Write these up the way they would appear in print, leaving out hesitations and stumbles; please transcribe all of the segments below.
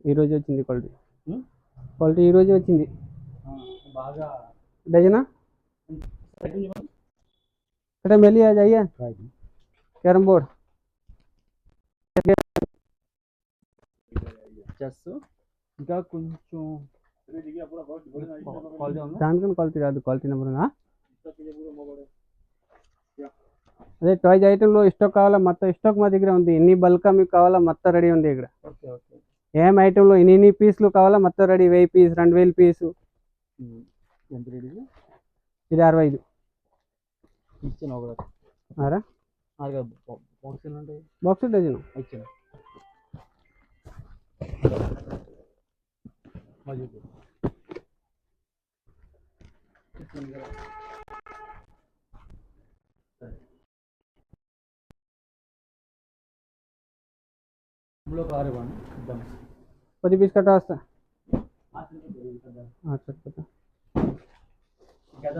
ఈరోజు వచ్చింది quality. Quality ఈరోజు వచ్చింది. బాగా डजन बेटा मेली आ जाइए कैरम बोर्ड చెస్ ఇంకా కొంచెం దానికన్నా క్వాలిటీ రాదు. క్వాలిటీ నెంబర్ అదే టాయ్స్ ఐటెంలో స్టాక్ కావాలా? మొత్తం స్టాక్ మా దగ్గర ఉంది. ఎన్ని బల్క్ మీకు కావాలా మొత్తం రెడీ ఉంది ఇక్కడ. ఏం ఐటెంలో ఎన్ని పీసులు కావాలా మొత్తం రెడీ. 1000 పీస్ 2000 పీసు. ఎంత రెడీ? ఇది 65 ఇచ్చాను ఒకటి. అరా బాక్స్ ఎన్ని ఉంటాయి? బాక్స్ డజన్ ఇచ్చాను. కారు ఇవ్వండి. 10 పీస్ కట్టా వస్తా. గద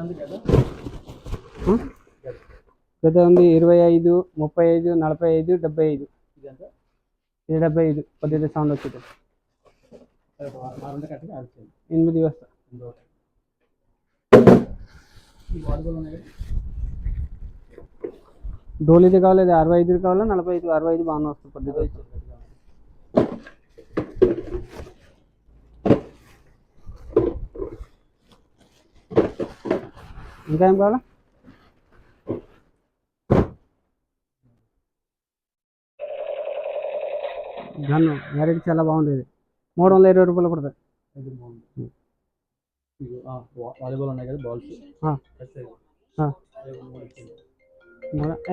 ఉంది 25, 35, 45, 75. ఇది 75 కొద్దిగా సౌండ్ వచ్చింది. 8 వస్తా. డోలీది కావాలి. 65 కావాలా 45? 65 బాగానే వస్తుంది కొద్దిగా. ఇంకా ఏం కావాలా? గన్ను మ్యారేజ్ చాలా బాగుంది. ఇది 320 రూపాయలు పడుతుంది. వాలీబాల్ ఉన్నాయి కదా బాల్స్.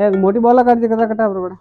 एक मोटी बॉल कर दिया कटा बड़ा